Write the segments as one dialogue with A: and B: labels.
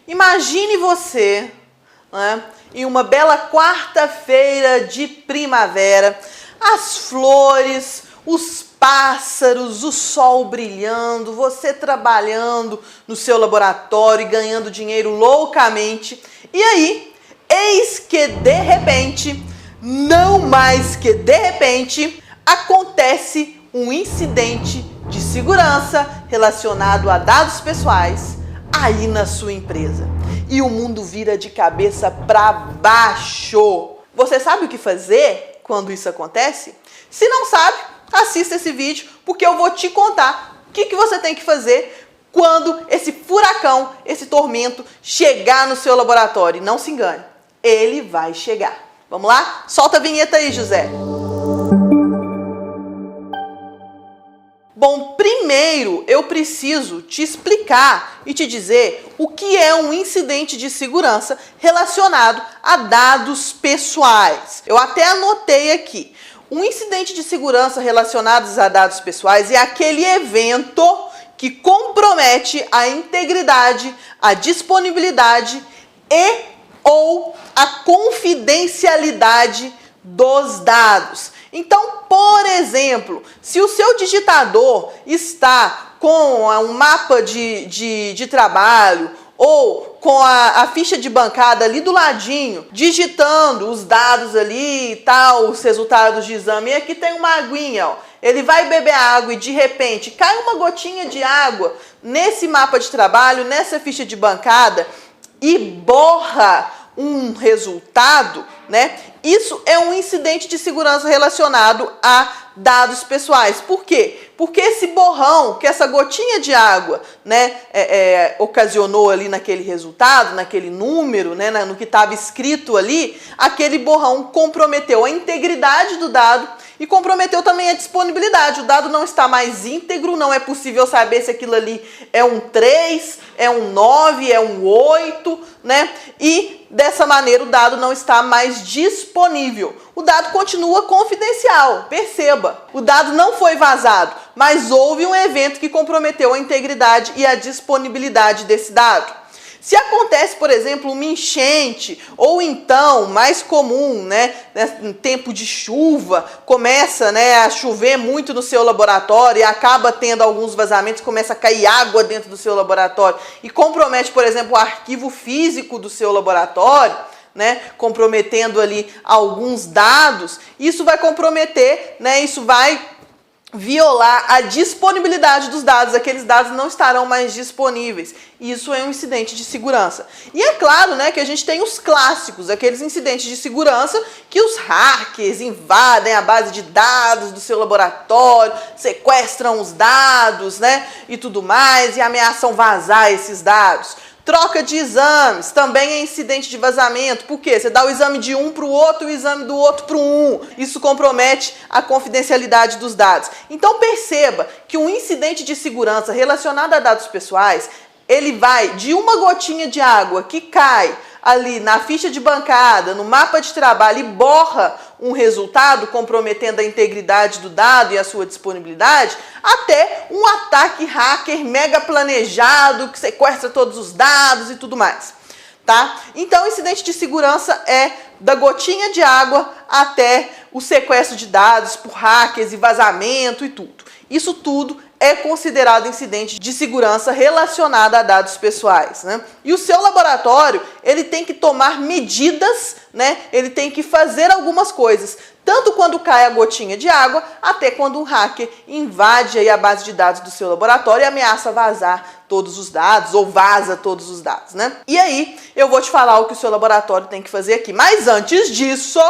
A: Imagine você, né, em uma bela quarta-feira de primavera, as flores, os pássaros, o sol brilhando, você trabalhando no seu laboratório e ganhando dinheiro loucamente. E aí, eis que de repente, não mais que de repente, acontece um incidente de segurança relacionado a dados pessoais aí na sua empresa. E o mundo vira de cabeça para baixo. Você sabe o que fazer quando isso acontece? Se não sabe, assista esse vídeo, porque eu vou te contar o que você tem que fazer quando esse furacão, esse tormento chegar no seu laboratório. E não se engane, ele vai chegar. Vamos lá? Solta a vinheta aí, José. Bom, primeiro eu preciso te explicar e te dizer o que é um incidente de segurança relacionado a dados pessoais. Eu até anotei aqui. Um incidente de segurança relacionado a dados pessoais é aquele evento que compromete a integridade, a disponibilidade e ou a confidencialidade dos dados. Então, por exemplo, se o seu digitador está com um mapa de trabalho ou com a ficha de bancada ali do ladinho, digitando os dados ali e tal, os resultados de exame, e aqui tem uma aguinha, ó. Ele vai beber água e de repente cai uma gotinha de água nesse mapa de trabalho, nessa ficha de bancada e borra um resultado, né? Isso é um incidente de segurança relacionado a dados pessoais. Por quê? Porque esse borrão, que essa gotinha de água, né, ocasionou ali naquele resultado, naquele número, né, no que estava escrito ali, aquele borrão comprometeu a integridade do dado e comprometeu também a disponibilidade. O dado não está mais íntegro, não é possível saber se aquilo ali é um 3, é um 9, é um 8, né? E dessa maneira o dado não está mais disponível. O dado continua confidencial, perceba. O dado não foi vazado, mas houve um evento que comprometeu a integridade e a disponibilidade desse dado. Se acontece, por exemplo, uma enchente, ou então, mais comum, né, em tempo de chuva, começa, né, a chover muito no seu laboratório e acaba tendo alguns vazamentos, começa a cair água dentro do seu laboratório e compromete, por exemplo, o arquivo físico do seu laboratório, né, comprometendo ali alguns dados, isso vai comprometer, né, isso vai violar a disponibilidade dos dados, aqueles dados não estarão mais disponíveis. Isso é um incidente de segurança. E é claro, né, que a gente tem os clássicos, aqueles incidentes de segurança que os hackers invadem a base de dados do seu laboratório, sequestram os dados, né, e tudo mais, e ameaçam vazar esses dados. Troca de exames, também é incidente de vazamento. Por quê? Você dá o exame de um para o outro e o exame do outro para um. Isso compromete a confidencialidade dos dados. Então perceba que um incidente de segurança relacionado a dados pessoais, ele vai de uma gotinha de água que cai ali na ficha de bancada, no mapa de trabalho e borra um resultado comprometendo a integridade do dado e a sua disponibilidade, até um ataque hacker mega planejado que sequestra todos os dados e tudo mais, tá? Então, o incidente de segurança é da gotinha de água até o sequestro de dados por hackers e vazamento e tudo. Isso tudo é considerado incidente de segurança relacionado a dados pessoais, né? E o seu laboratório, ele tem que tomar medidas, né? Ele tem que fazer algumas coisas, tanto quando cai a gotinha de água, até quando um hacker invade aí a base de dados do seu laboratório e ameaça vazar todos os dados, ou vaza todos os dados, né? E aí, eu vou te falar o que o seu laboratório tem que fazer aqui. Mas antes disso,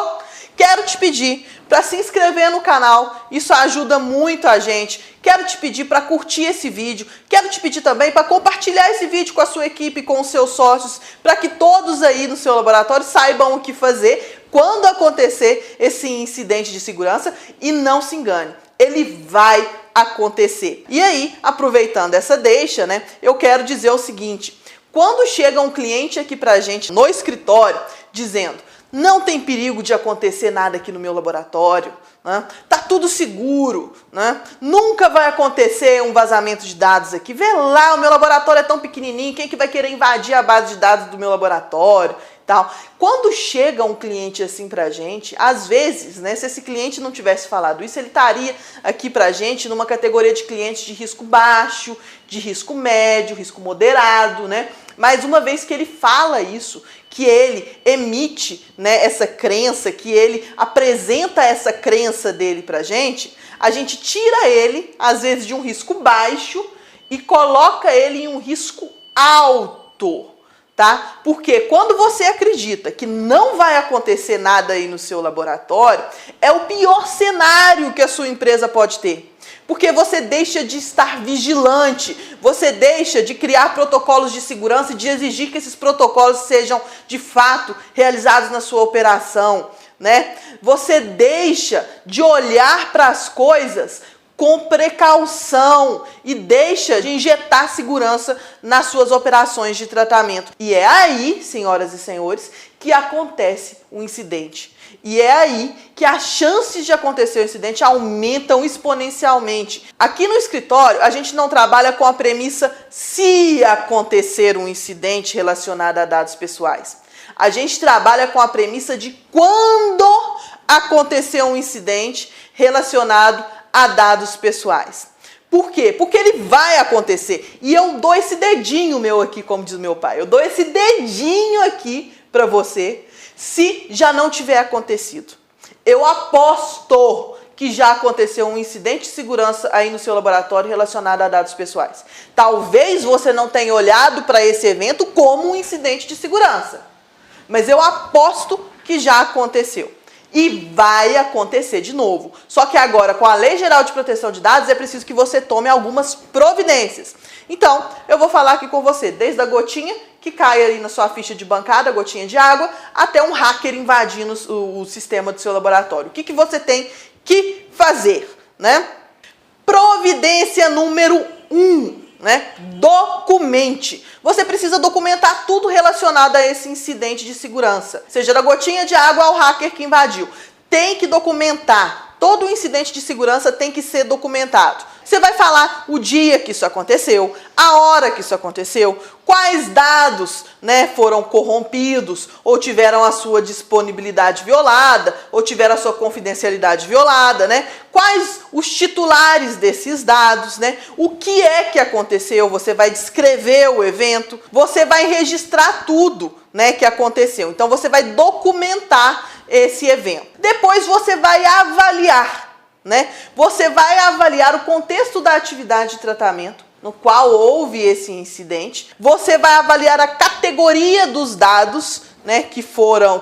A: quero te pedir para se inscrever no canal, isso ajuda muito a gente. Quero te pedir para curtir esse vídeo, quero te pedir também para compartilhar esse vídeo com a sua equipe, com os seus sócios, para que todos aí no seu laboratório saibam o que fazer quando acontecer esse incidente de segurança. E não se engane, ele vai acontecer. E aí, aproveitando essa deixa, né, eu quero dizer o seguinte: quando chega um cliente aqui pra gente no escritório dizendo: não tem perigo de acontecer nada aqui no meu laboratório, né? Tá tudo seguro, né? Nunca vai acontecer um vazamento de dados aqui. Vê lá, o meu laboratório é tão pequenininho, quem que vai querer invadir a base de dados do meu laboratório? Tal. Quando chega um cliente assim pra gente, às vezes, né, se esse cliente não tivesse falado isso, ele estaria aqui pra gente numa categoria de clientes de risco baixo, de risco médio, risco moderado, né? Mas uma vez que ele fala isso, que ele emite, né, essa crença, que ele apresenta essa crença dele pra gente, a gente tira ele, às vezes, de um risco baixo e coloca ele em um risco alto. Tá? Porque quando você acredita que não vai acontecer nada aí no seu laboratório, é o pior cenário que a sua empresa pode ter. Porque você deixa de estar vigilante, você deixa de criar protocolos de segurança e de exigir que esses protocolos sejam de fato realizados na sua operação, né? Você deixa de olhar para as coisas com precaução e deixa de injetar segurança nas suas operações de tratamento. E é aí, senhoras e senhores, que acontece o incidente. E é aí que as chances de acontecer o incidente aumentam exponencialmente. Aqui no escritório, a gente não trabalha com a premissa se acontecer um incidente relacionado a dados pessoais. A gente trabalha com a premissa de quando acontecer um incidente relacionado a dados pessoais. Por quê? Porque ele vai acontecer. E eu dou esse dedinho meu aqui, como diz meu pai. Eu dou esse dedinho aqui para você, se já não tiver acontecido. Eu aposto que já aconteceu um incidente de segurança aí no seu laboratório relacionado a dados pessoais. Talvez você não tenha olhado para esse evento como um incidente de segurança, mas eu aposto que já aconteceu. E vai acontecer de novo. Só que agora, com a Lei Geral de Proteção de Dados, é preciso que você tome algumas providências. Então, eu vou falar aqui com você, desde a gotinha que cai ali na sua ficha de bancada, a gotinha de água, até um hacker invadindo o sistema do seu laboratório. O que que você tem que fazer, né? Providência número 1. Né? Documente. Você precisa documentar tudo relacionado a esse incidente de segurança. Seja da gotinha de água ao hacker que invadiu. Tem que documentar. Todo incidente de segurança tem que ser documentado. Você vai falar o dia que isso aconteceu, a hora que isso aconteceu, quais dados, né, foram corrompidos, ou tiveram a sua disponibilidade violada, ou tiveram a sua confidencialidade violada, né? Quais os titulares desses dados, né? O que é que aconteceu? Você vai descrever o evento, você vai registrar tudo, né, que aconteceu. Então você vai documentar esse evento. Depois você vai avaliar, né? Você vai avaliar o contexto da atividade de tratamento no qual houve esse incidente. Você vai avaliar a categoria dos dados, né, que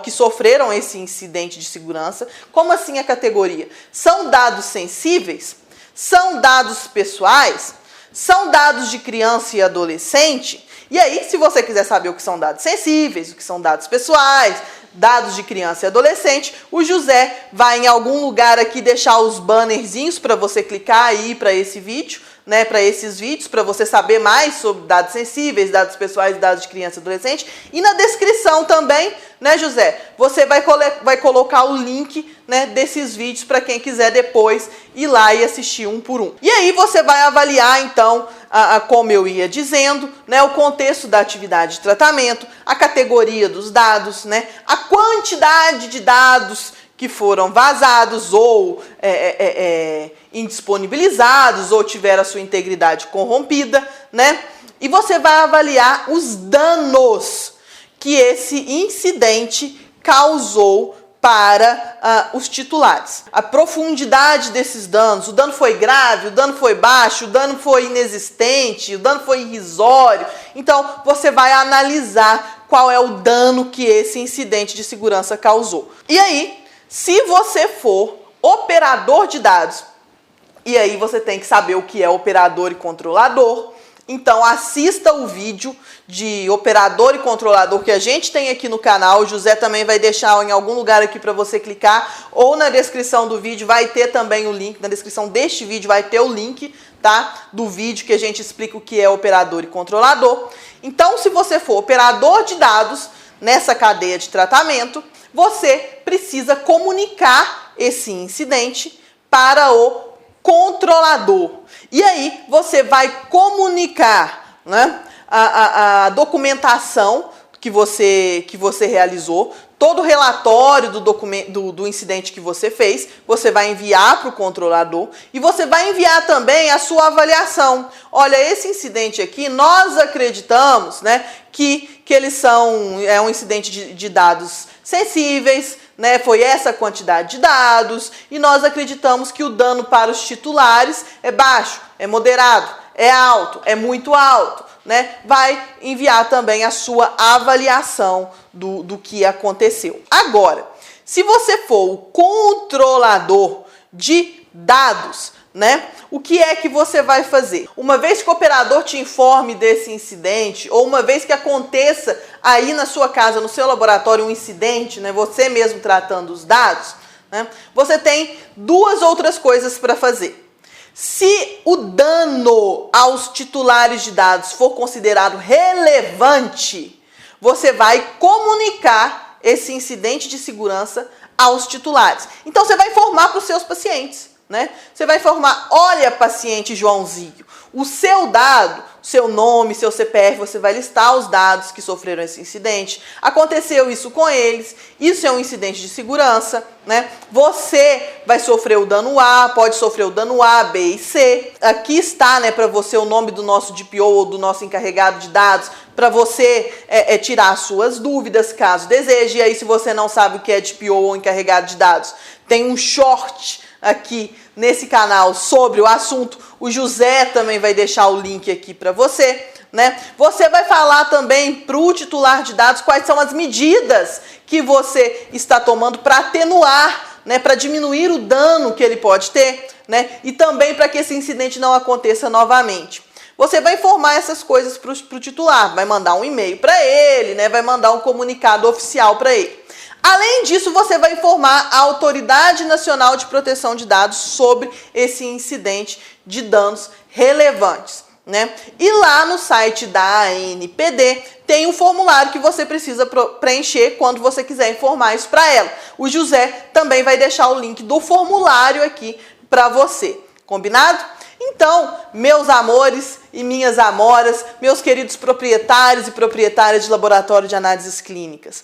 A: sofreram esse incidente de segurança. Como assim a categoria? São dados sensíveis? São dados pessoais? São dados de criança e adolescente? E aí, se você quiser saber o que são dados sensíveis, o que são dados pessoais, dados de criança e adolescente, o José vai em algum lugar aqui deixar os bannerzinhos para você clicar aí para esse vídeo, né, para esses vídeos, para você saber mais sobre dados sensíveis, dados pessoais, dados de criança e adolescente. E na descrição também, né, José, você vai colocar o link, né, desses vídeos para quem quiser depois ir lá e assistir um por um. E aí você vai avaliar, então, como eu ia dizendo, né, o contexto da atividade de tratamento, a categoria dos dados, né, a quantidade de dados que foram vazados ou indisponibilizados ou tiveram a sua integridade corrompida, né? E você vai avaliar os danos que esse incidente causou para os titulares. A profundidade desses danos, o dano foi grave, o dano foi baixo, o dano foi inexistente, o dano foi irrisório. Então, você vai analisar qual é o dano que esse incidente de segurança causou. E aí, se você for operador de dados, e aí você tem que saber o que é operador e controlador, então assista o vídeo de operador e controlador que a gente tem aqui no canal. O José também vai deixar em algum lugar aqui para você clicar, ou na descrição do vídeo vai ter também o link, na descrição deste vídeo vai ter o link, tá, do vídeo que a gente explica o que é operador e controlador. Então, se você for operador de dados, nessa cadeia de tratamento, você precisa comunicar esse incidente para o controlador. E aí você vai comunicar, né, a documentação que você realizou, todo o relatório do incidente que você fez, você vai enviar para o controlador e você vai enviar também a sua avaliação. Olha, esse incidente aqui, nós acreditamos, né, que é um incidente de dados sensíveis, né, foi essa quantidade de dados e nós acreditamos que o dano para os titulares é baixo, é moderado, é alto, é muito alto. Né, vai enviar também a sua avaliação do que aconteceu. Agora, se você for o controlador de dados, né, o que é que você vai fazer? Uma vez que o operador te informe desse incidente, ou uma vez que aconteça aí na sua casa, no seu laboratório, um incidente, né, você mesmo tratando os dados, né, você tem duas outras coisas para fazer. Se o dano aos titulares de dados for considerado relevante, você vai comunicar esse incidente de segurança aos titulares. Então, você vai informar para os seus pacientes, né? Você vai informar, olha, paciente Joãozinho, o seu dado, seu nome, seu CPF, você vai listar os dados que sofreram esse incidente. Aconteceu isso com eles, isso é um incidente de segurança, né? Você vai sofrer o dano A, pode sofrer o dano A, B e C. Aqui está, né, para você o nome do nosso DPO ou do nosso encarregado de dados, para você tirar as suas dúvidas, caso deseje. E aí, se você não sabe o que é DPO ou encarregado de dados, tem um short aqui nesse canal sobre o assunto. O José também vai deixar o link aqui para você, né? Você vai falar também para o titular de dados quais são as medidas que você está tomando para atenuar, né, para diminuir o dano que ele pode ter, né? E também para que esse incidente não aconteça novamente. Você vai informar essas coisas para o titular, vai mandar um e-mail para ele, né? Vai mandar um comunicado oficial para ele. Além disso, você vai informar a Autoridade Nacional de Proteção de Dados sobre esse incidente de danos relevantes, né? E lá no site da ANPD tem um formulário que você precisa preencher quando você quiser informar isso para ela. O José também vai deixar o link do formulário aqui para você. Combinado? Então, meus amores e minhas amoras, meus queridos proprietários e proprietárias de laboratório de análises clínicas,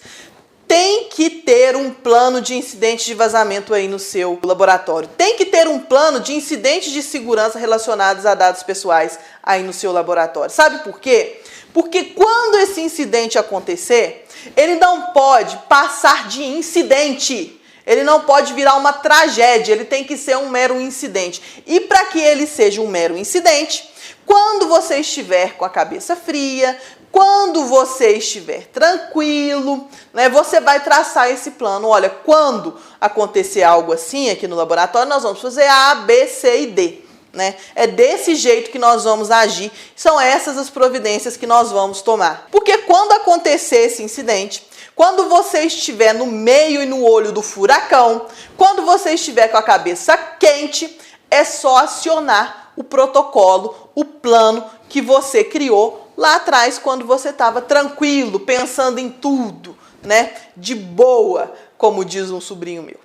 A: tem que ter um plano de incidente de vazamento aí no seu laboratório. Tem que ter um plano de incidentes de segurança relacionados a dados pessoais aí no seu laboratório. Sabe por quê? Porque quando esse incidente acontecer, ele não pode passar de incidente. Ele não pode virar uma tragédia, ele tem que ser um mero incidente. E para que ele seja um mero incidente, quando você estiver com a cabeça fria, quando você estiver tranquilo, né, você vai traçar esse plano. Olha, quando acontecer algo assim aqui no laboratório, nós vamos fazer A, B, C e D. Né? É desse jeito que nós vamos agir. São essas as providências que nós vamos tomar. Porque quando acontecer esse incidente, quando você estiver no meio e no olho do furacão, quando você estiver com a cabeça quente, é só acionar o protocolo, o plano que você criou lá atrás, quando você estava tranquilo, pensando em tudo, né? De boa, como diz um sobrinho meu.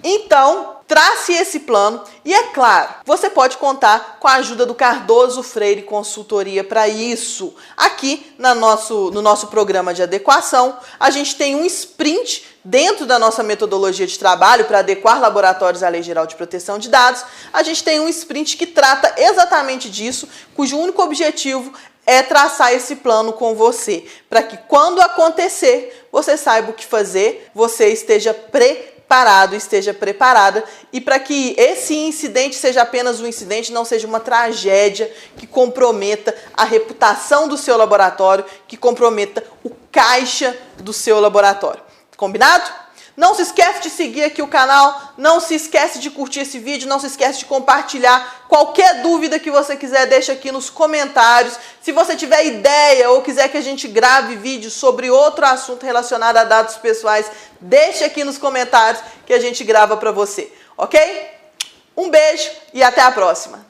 A: Então, trace esse plano e, é claro, você pode contar com a ajuda do Cardoso Freire Consultoria para isso. Aqui no nosso programa de adequação, a gente tem um sprint dentro da nossa metodologia de trabalho para adequar laboratórios à Lei Geral de Proteção de Dados. A gente tem um sprint que trata exatamente disso, cujo único objetivo é traçar esse plano com você, para que quando acontecer, você saiba o que fazer, você esteja preparado, esteja preparada, e para que esse incidente seja apenas um incidente, não seja uma tragédia que comprometa a reputação do seu laboratório, que comprometa o caixa do seu laboratório. Combinado? Não se esquece de seguir aqui o canal, não se esquece de curtir esse vídeo, não se esquece de compartilhar. Qualquer dúvida que você quiser, deixa aqui nos comentários. Se você tiver ideia ou quiser que a gente grave vídeo sobre outro assunto relacionado a dados pessoais, deixa aqui nos comentários que a gente grava para você, ok? Um beijo e até a próxima!